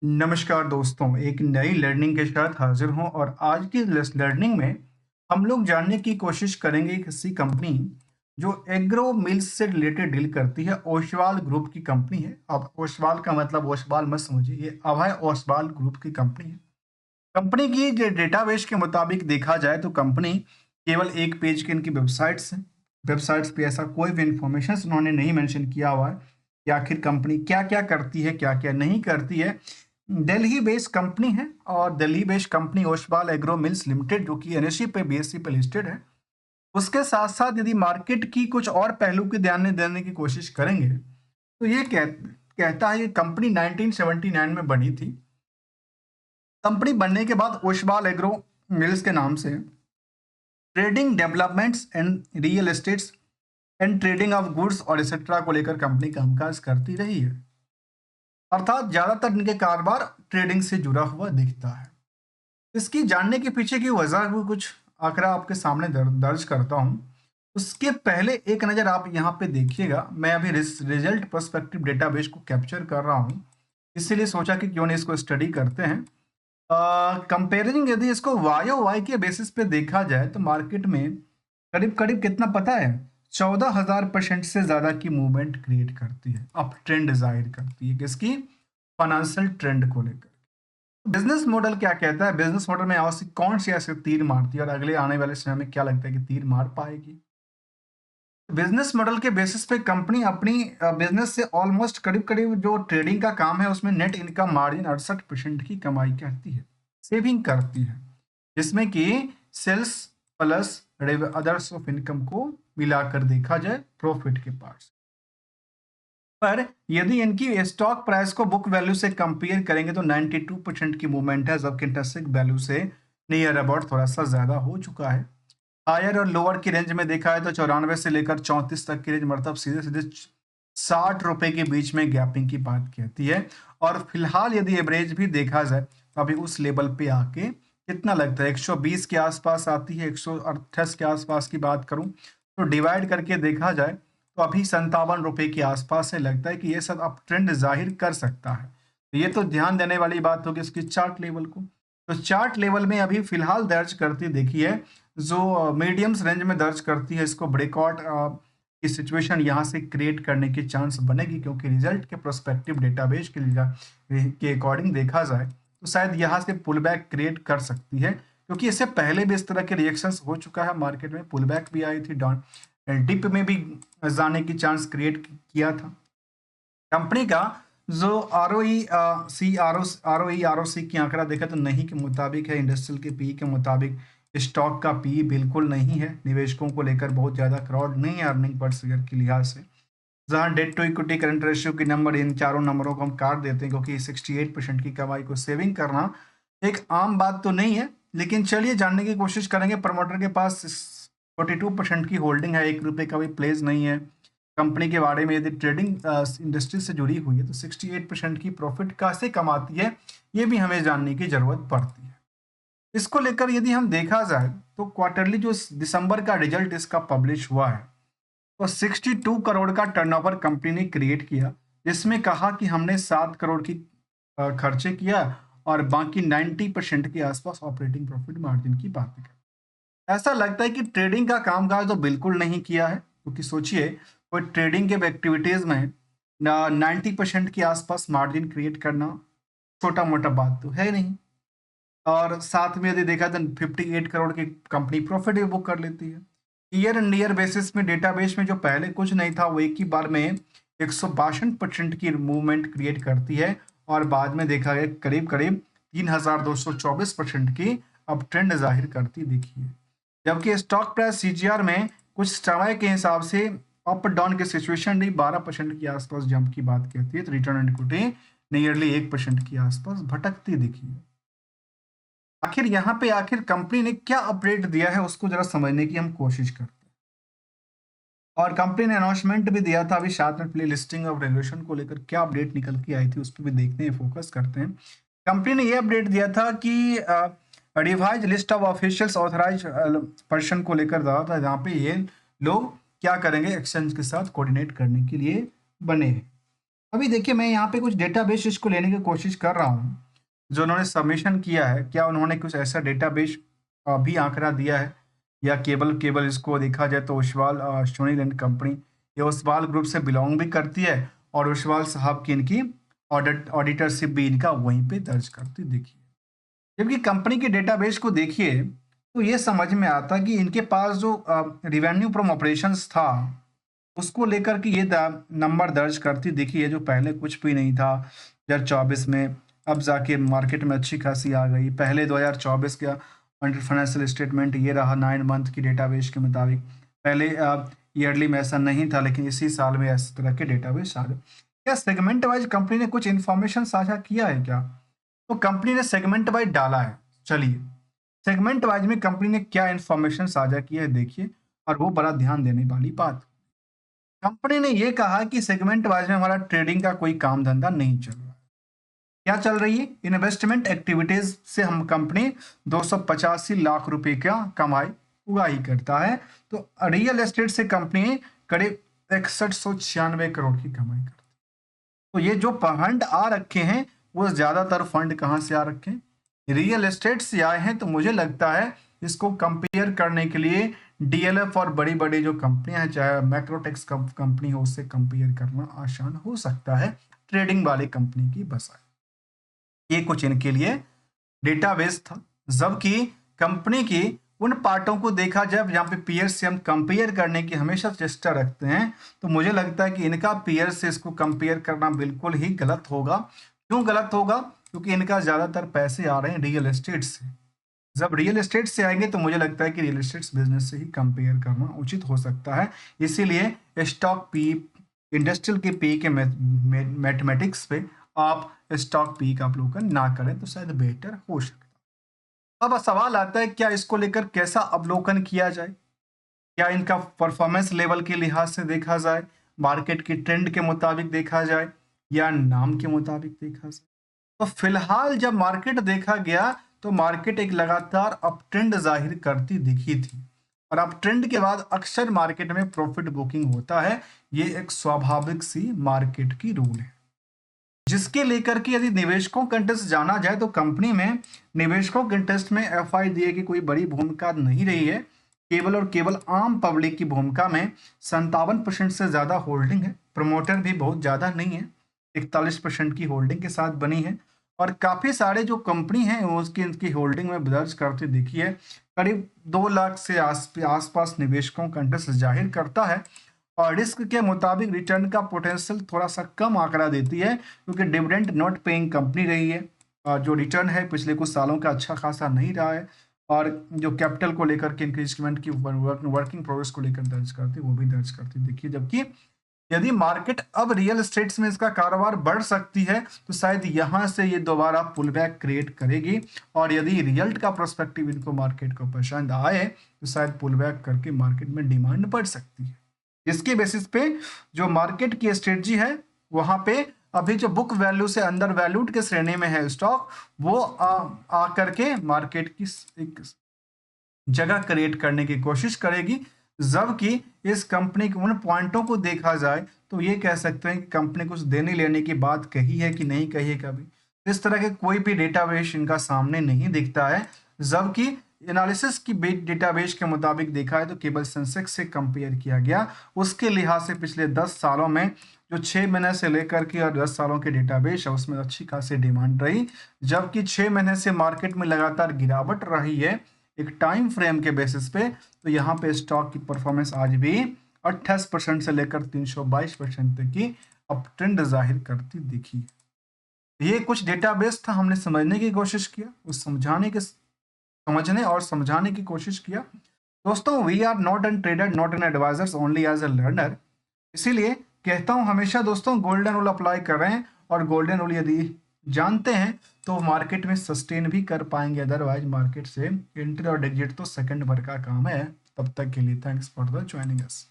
नमस्कार दोस्तों, एक नई लर्निंग के साथ हाजिर हूं और आज की इस लर्निंग में हम लोग जानने की कोशिश करेंगे किसी कंपनी जो एग्रो मिल्स से रिलेटेड डील करती है। ओसवाल ग्रुप की कंपनी है। अब ओसवाल का मतलब ओसवाल मत समझिए, ये अभय ओसवाल ग्रुप की कंपनी है। कंपनी की डेटाबेस के मुताबिक देखा जाए तो कंपनी केवल एक पेज की इनकी वेबसाइट्स है। वेबसाइट्स पे ऐसा कोई भी इंफॉर्मेशन उन्होंने नहीं मेंशन किया हुआ है कि आखिर कंपनी क्या क्या करती है, क्या क्या नहीं करती है। दिल्ली बेस्ड कंपनी है और Delhi based company Oswal agro mills limited जो कि एनएसई पे बीएसई पे लिस्टेड है। उसके साथ साथ यदि मार्केट की कुछ और पहलू की ध्यान में देने की कोशिश करेंगे तो ये कहता है ये कंपनी 1979 में बनी थी। कंपनी बनने के बाद ओसवाल एग्रो मिल्स के नाम से trading developments and real estates and trading of goods और एक्सेट्रा को लेकर कंपनी कामकाज करती रही है। अर्थात ज्यादातर इनके कारोबार ट्रेडिंग से जुड़ा हुआ दिखता है। इसकी जानने के पीछे की वजह को कुछ आंकड़ा आपके सामने दर्ज करता हूं। उसके पहले एक नज़र आप यहाँ पे देखिएगा। मैं अभी रिजल्ट पर्सपेक्टिव डेटाबेस को कैप्चर कर रहा हूँ, इसीलिए सोचा कि क्यों नहीं इसको स्टडी करते हैं। कंपेयरिंग यदि इसको वाई ओ वाई के बेसिस पे देखा जाए तो मार्केट में करीब करीब कितना पता है, 14,000% से ज़्यादा की मूवमेंट क्रिएट करती है, अप ट्रेंड जाहिर करती है किसकी, फाइनेंशियल ट्रेंड को लेकर। बिजनेस मॉडल क्या कहता है, बिजनेस मॉडल में ऐसी कौन सी ऐसे तीर मारती है और अगले आने वाले समय में क्या लगता है कि तीर मार पाएगी। बिजनेस मॉडल के बेसिस पे कंपनी अपनी बिजनेस से ऑलमोस्ट करीब करीब जो ट्रेडिंग का काम है उसमें नेट इनकम मार्जिन 68% की कमाई करती है, सेविंग करती है, जिसमें कि sales plus others of income को मिलाकर देखा जाए प्रॉफिट के पार्ट। पर यदि इनकी स्टॉक प्राइस को बुक वैल्यू से कंपेयर करेंगे तो 92% की मूवमेंट है, जबकि इंटरेस्टिक वैल्यू से नियर अबाउट थोड़ा सा ज्यादा हो चुका है। हायर और लोअर की रेंज में देखा है तो 94 से लेकर 34 तक की रेंज, मतलब सीधे सीधे 60 रुपए के बीच में गैपिंग की बात कहती है। और फिलहाल यदि एवरेज भी देखा जाए तो अभी उस लेवल पे आके कितना लगता है, 120 के आसपास आती है। 128 के आसपास की बात करूं तो डिवाइड करके देखा जाए तो अभी 57 रुपए के आसपास है। लगता है कि ये सब अप ट्रेंड जाहिर कर सकता है। तो ये तो ध्यान देने वाली बात होगी इसकी चार्ट लेवल को। तो चार्ट लेवल में अभी फिलहाल दर्ज करती देखिए, जो मीडियम्स रेंज में दर्ज करती है, इसको ब्रेकआउट की सिचुएशन यहाँ से क्रिएट करने की चांस बनेगी, क्योंकि रिजल्ट के प्रोस्पेक्टिव डेटाबेस के अकॉर्डिंग देखा जाए तो शायद यहाँ से पुल बैक क्रिएट कर सकती है, क्योंकि इससे पहले भी इस तरह के रिएक्शंस हो चुका है मार्केट में। पुल बैक भी आई थी, डाउन डिप में भी जाने की चांस क्रिएट किया था। कंपनी का जो आर ओ ई सी आर ओ सी की आंकड़ा देखा तो नहीं के मुताबिक है, इंडस्ट्रियल के पी के मुताबिक स्टॉक का पी बिल्कुल नहीं है। निवेशकों को लेकर बहुत ज़्यादा क्राउड नहीं है अर्निंग पर शेयर के लिहाज से। जहां debt to equity current ratio की नंबर, इन चारों नंबरों को हम काट देते हैं, क्योंकि 68% की कमाई को सेविंग करना एक आम बात तो नहीं है। लेकिन चलिए जानने की कोशिश करेंगे। प्रमोटर के पास 42% की होल्डिंग है, 1 रुपये का भी प्लेस नहीं है। कंपनी के बारे में यदि ट्रेडिंग इंडस्ट्री से जुड़ी हुई है तो 68% की प्रॉफिट कैसे कमाती है, ये भी हमें जानने की जरूरत पड़ती है। इसको लेकर यदि हम देखा जाए तो क्वार्टरली जो दिसंबर का रिजल्ट इसका पब्लिश हुआ है तो 62 करोड़ का टर्नओवर कंपनी ने क्रिएट किया, जिसमें कहा कि हमने 7 करोड़ की खर्चे किया और बाकी 90% के आसपास ऑपरेटिंग प्रॉफिट मार्जिन की बात करें। ऐसा लगता है कि ट्रेडिंग का कामकाज तो बिल्कुल नहीं किया है, क्योंकि सोचिए कोई ट्रेडिंग के एक्टिविटीज में 90% के आसपास मार्जिन क्रिएट करना छोटा मोटा बात तो है नहीं। और साथ में यदि देखा तो 58 करोड़ की कंपनी प्रॉफिट भी बुक कर लेती है। ईयर एंड ईयर बेसिस में डेटाबेस में जो पहले कुछ नहीं था वो एक ही बार में 162% की मूवमेंट क्रिएट करती है, और बाद में देखा गया करीब करीब 3,224% की अब ट्रेंड जाहिर करती दिखी है। जबकि स्टॉक प्राइस सीजीआर में कुछ समय के हिसाब से अप डाउन की सिचुएशन नहीं, 12% के आसपास जंप की बात कहती है। तो रिटर्न ऑन इक्विटी नियरली 1% के आसपास भटकती दिखी है। आखिर यहाँ पे आखिर कंपनी ने क्या अपडेट दिया है उसको जरा समझने की हम कोशिश करते हैं। और कंपनी ने अनाउंसमेंट भी दिया था अभी साथ में, प्ले लिस्टिंग ऑफ रेगुलेशन को लेकर क्या अपडेट निकल के आई थी उस पर भी देखते हैं, फोकस करते हैं। कंपनी ने ये अपडेट दिया था कि revise list of officials authorize person को लेकर दिया था, जहाँ पे ये लोग क्या करेंगे, एक्सचेंज के साथ कोऑर्डिनेट करने के लिए बने हैं। अभी देखिए मैं यहाँ पे कुछ डेटाबेस इसको लेने की कोशिश कर रहा हूँ, जो उन्होंने सबमिशन किया है, क्या उन्होंने कुछ ऐसा डेटाबेस भी आंकड़ा दिया है, या केवल केवल इसको देखा जाए तो ओसवाल सोनील एंड कंपनी, ये ओसवाल ग्रुप से बिलोंग भी करती है, और ओसवाल साहब की इनकी ऑडिटरशिप भी इनका वहीं पे दर्ज करती दिखी है। जबकि कंपनी के डेटाबेस को देखिए तो ये समझ में आता कि इनके पास जो रिवेन्यू फ्रॉम ऑपरेशंस था, उसको लेकर के ये नंबर दर्ज करती दिखी है, जो पहले कुछ भी नहीं था 2024 में। अब जाके मार्केट में अच्छी खासी आ गई। पहले 2024 का अंडर फाइनेंशियल स्टेटमेंट ये रहा 9 मंथ की डेटाबेस के मुताबिक। पहले ईयरली में ऐसा नहीं था, लेकिन इसी साल में इस तरह के डेटाबेस आ गए। क्या सेगमेंट वाइज कंपनी ने कुछ इन्फॉर्मेशन साझा किया है क्या? तो कंपनी ने सेगमेंट वाइज डाला है। चलिए, सेगमेंट वाइज में कंपनी ने क्या इन्फॉर्मेशन साझा की है देखिए, और वो बड़ा ध्यान देने वाली बात। कंपनी ने ये कहा कि सेगमेंट वाइज में हमारा ट्रेडिंग का कोई काम धंधा नहीं चल रहा है। क्या चल रही है? इन्वेस्टमेंट एक्टिविटीज से हम कंपनी 285 लाख रुपए का कमाई उगाही करता है। तो रियल एस्टेट से कंपनी करीब 6196 करोड़ की कमाई करती है। तो ये जो फंड आ रखे हैं, वो ज्यादातर फंड कहाँ से आ रखे हैं? रियल एस्टेट से आए हैं। तो मुझे लगता है इसको कंपेयर करने के लिए डीएलएफ और बड़ी बड़ी जो कंपनियां हैं, चाहे मैक्रोटेक्स कंपनी हो, उससे कंपेयर करना आसान हो सकता है ट्रेडिंग वाली कंपनी की बजाय। ये कुछ इनके लिए डेटाबेस था। जबकि कंपनी की उन पार्टों को देखा जाए जहाँ पे पीयर से हम कंपेयर करने की हमेशा चेष्टा रखते हैं, तो मुझे लगता है कि इनका पीयर से इसको कंपेयर करना बिल्कुल ही गलत होगा। क्यों गलत होगा? क्योंकि इनका ज्यादातर पैसे आ रहे हैं रियल एस्टेट से। जब रियल एस्टेट से आएंगे तो मुझे लगता है कि रियल एस्टेट बिजनेस से ही कंपेयर करना उचित हो सकता है। इसीलिए स्टॉक पी, इंडस्ट्रियल के पी के मैथमेटिक्स पे आप स्टॉक पी का अवलोकन ना करें तो शायद बेहतर हो सकता है। अब सवाल आता है, क्या इसको लेकर कैसा अवलोकन किया जाए? क्या इनका परफॉर्मेंस लेवल के लिहाज से देखा जाए, मार्केट की ट्रेंड के मुताबिक देखा जाए, या नाम के मुताबिक देखा जाए? तो फिलहाल जब मार्केट देखा गया तो मार्केट एक लगातार अप ट्रेंड जाहिर करती दिखी थी, और अप ट्रेंड के बाद अक्सर मार्केट में प्रॉफिट बुकिंग होता है। ये एक स्वाभाविक सी मार्केट की रूल है, जिसके लेकर के यदि निवेशकों का इंटरेस्ट जाना जाए तो कंपनी में निवेशकों के इंटरेस्ट में एफआईडीए की कोई बड़ी भूमिका नहीं रही है। केवल और केवल आम पब्लिक की भूमिका में 57% से ज्यादा होल्डिंग है। प्रमोटर भी बहुत ज्यादा नहीं है, 41% की होल्डिंग के साथ बनी है। और काफी सारे जो कंपनी हैं उसकी इनकी होल्डिंग में दर्ज करती दिखी है। करीब 2 लाख से आसपास निवेशकों का इंटरेस्ट जाहिर करता है, और रिस्क के मुताबिक रिटर्न का पोटेंशियल थोड़ा सा कम आंकड़ा देती है, क्योंकि डिविडेंड नॉट पेइंग कंपनी रही है। और जो रिटर्न है पिछले कुछ सालों का अच्छा खासा नहीं रहा है, और जो कैपिटल को लेकर के इंक्रीजमेंट की वर्किंग प्रोग्रेस को लेकर दर्ज करती वो भी दर्ज करती देखिए। जबकि यदि मार्केट अब रियल एस्टेट्स में इसका कारोबार बढ़ सकती है तो शायद यहाँ से ये दोबारा पुल बैक क्रिएट करेगी, और यदि रिजल्ट का प्रोस्पेक्टिव इनको मार्केट को पसंद आए तो शायद पुल बैक करके मार्केट में डिमांड बढ़ सकती है। इसके बेसिस पे जो मार्केट की स्ट्रेटजी है, वहां पे अभी जो बुक वैल्यू से अंडर वैल्यूड के श्रेणी में है स्टॉक, वो आ करके मार्केट की एक जगह क्रिएट करने की कोशिश करेगी। जबकि इस कंपनी के उन पॉइंटों को देखा जाए तो ये कह सकते हैं कि कंपनी कुछ देने लेने की बात कही है कि नहीं कही है कभी। इस तरह के कोई भी डेटाबेस इनका सामने नहीं दिखता है। जबकि एनालिसिस की डेटाबेस के मुताबिक देखा है तो केवल सेंसेक्स से कंपेयर किया गया, उसके लिहाज से पिछले 10 सालों में जो 6 महीने से लेकर के और 10 सालों के डेटाबेस है उसमें अच्छी खासी डिमांड रही। जबकि 6 महीने से मार्केट में लगातार गिरावट रही है एक टाइम फ्रेम के बेसिस पे, तो यहाँ पे स्टॉक की परफॉर्मेंस आज भी 28% से लेकर 322% तक की अप ट्रेंड जाहिर करती दिखी है। ये कुछ डेटाबेस था, हमने समझने की कोशिश किया, उस समझने और समझाने की कोशिश किया। दोस्तों, we are not an trader, not an advisers, only as a learner. इसीलिए कहता हूं हमेशा दोस्तों, गोल्डन रूल अप्लाई कर रहे हैं, और गोल्डन रूल यदि जानते हैं तो मार्केट में सस्टेन भी कर पाएंगे। अदरवाइज मार्केट से एंट्री और एग्जिट तो सेकंड भर का काम है। तब तक के लिए thanks for the joining us.